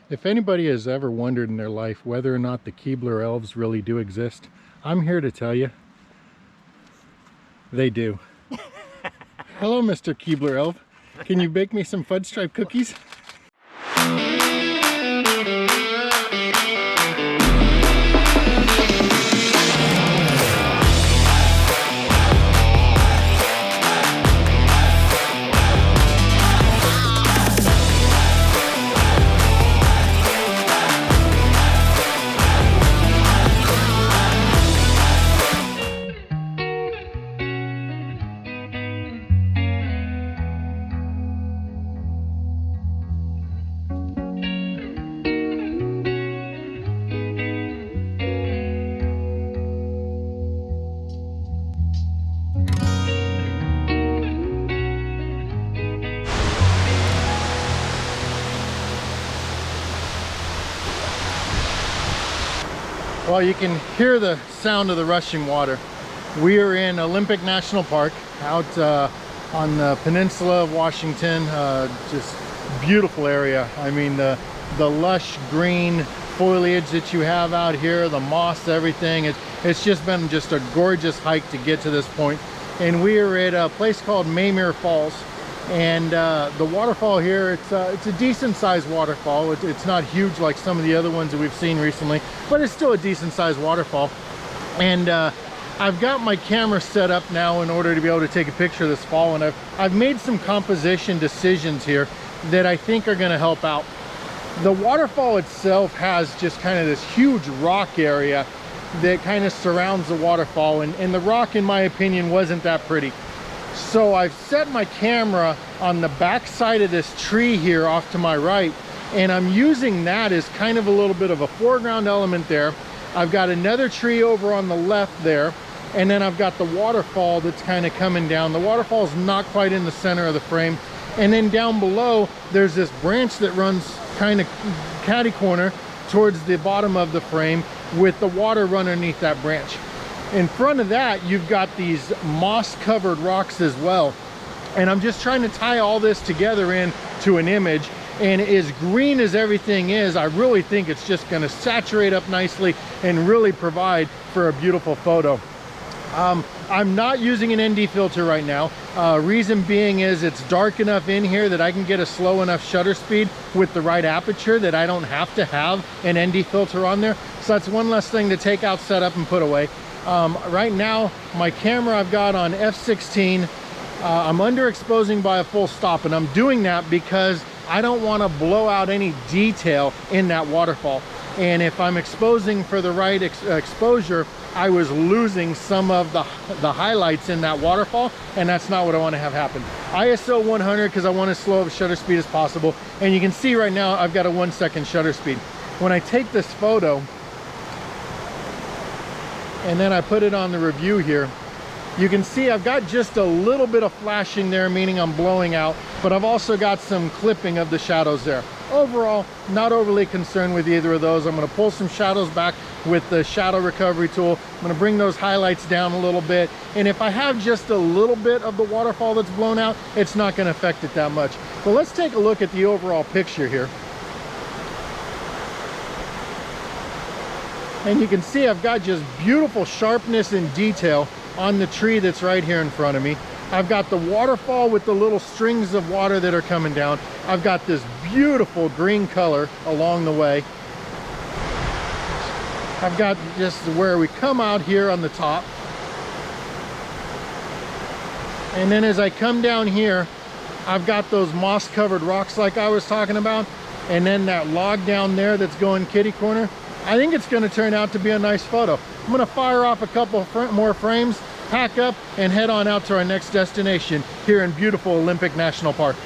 If anybody has ever wondered in their life whether or not the Keebler elves really do exist, I'm here to tell you, they do. Hello, Mr. Keebler elf. Can you bake me some fudge stripe cookies? Well, you can hear the sound of the rushing water. We are in Olympic National Park out on the peninsula of Washington. Just beautiful area. I mean, the lush green foliage that you have out here, the moss, everything. It's just been just a gorgeous hike to get to this point. And we are at a place called Maymere Falls. And the waterfall here, it's a decent sized waterfall. It's not huge like some of the other ones that we've seen recently, but it's still a decent sized waterfall. And I've got my camera set up now in order to be able to take a picture of this fall, and I've made some composition decisions here that I think are going to help out. The waterfall itself has just kind of this huge rock area that kind of surrounds the waterfall, and the rock, in my opinion, wasn't that pretty. So I've set my camera on the back side of this tree here off to my right, and I'm using that as kind of a little bit of a foreground element there. I've got another tree over on the left there, and then I've got the waterfall that's kind of coming down. The waterfall's not quite in the center of the frame. And then down below, there's this branch that runs kind of catty corner towards the bottom of the frame with the water running underneath that branch. In front of that, you've got these moss-covered rocks as well. And I'm just trying to tie all this together into an image. And as green as everything is, I really think it's just going to saturate up nicely and really provide for a beautiful photo. I'm not using an ND filter right now. Reason being is it's dark enough in here that I can get a slow enough shutter speed with the right aperture that I don't have to have an ND filter on there. So that's one less thing to take out, set up, and put away. Right now, my camera I've got on f/16. I'm underexposing by a full stop, and I'm doing that because I don't want to blow out any detail in that waterfall. And if I'm exposing for the right exposure, I was losing some of the highlights in that waterfall, and that's not what I want to have happen. ISO 100 because I want as slow of a shutter speed as possible. And you can see right now I've got a 1 second shutter speed. When I take this photo, and then I put it on the review here, you can see I've got just a little bit of flashing there, meaning I'm blowing out, but I've also got some clipping of the shadows there. Overall, not overly concerned with either of those. I'm going to pull some shadows back with the shadow recovery tool. I'm going to bring those highlights down a little bit, and if I have just a little bit of the waterfall that's blown out, it's not going to affect it that much. But let's take a look at the overall picture here. And you can see I've got just beautiful sharpness and detail on the tree that's right here in front of me. I've got the waterfall with the little strings of water that are coming down. I've got this beautiful green color along the way. I've got just where we come out here on the top. And then as I come down here, I've got those moss covered rocks like I was talking about. And then that log down there that's going kitty corner. I think it's going to turn out to be a nice photo. I'm going to fire off a couple more frames, pack up, and head on out to our next destination here in beautiful Olympic National Park.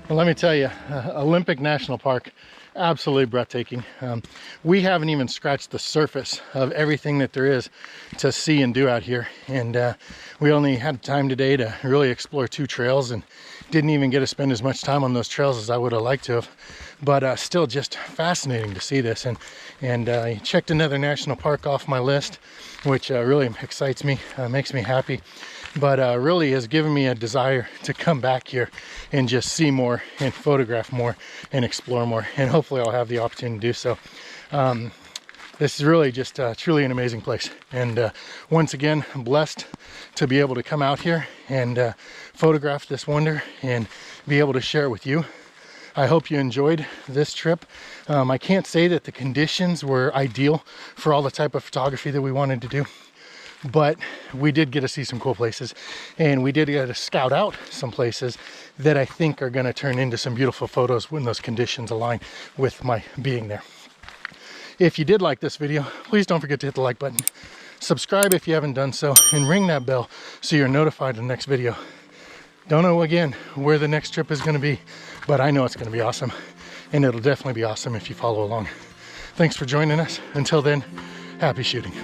Well, let me tell you, Olympic National Park, absolutely breathtaking. We haven't even scratched the surface of everything that there is to see and do out here. And we only had time today to really explore 2 trails and didn't even get to spend as much time on those trails as I would have liked to have. But still just fascinating to see this. And I checked another national park off my list, which really excites me, makes me happy. But really has given me a desire to come back here and just see more and photograph more and explore more, and hopefully I'll have the opportunity to do so. This is really just truly an amazing place, and once again, I'm blessed to be able to come out here and photograph this wonder and be able to share it with you. I hope you enjoyed this trip. I can't say that the conditions were ideal for all the type of photography that we wanted to do, but we did get to see some cool places, and we did get to scout out some places that I think are going to turn into some beautiful photos when those conditions align with my being there. If you did like this video, please don't forget to hit the like button, subscribe if you haven't done so, and ring that bell so you're notified of the next video. Don't know again where the next trip is going to be, but I know it's going to be awesome, and it'll definitely be awesome if you follow along. Thanks for joining us. Until then, happy shooting.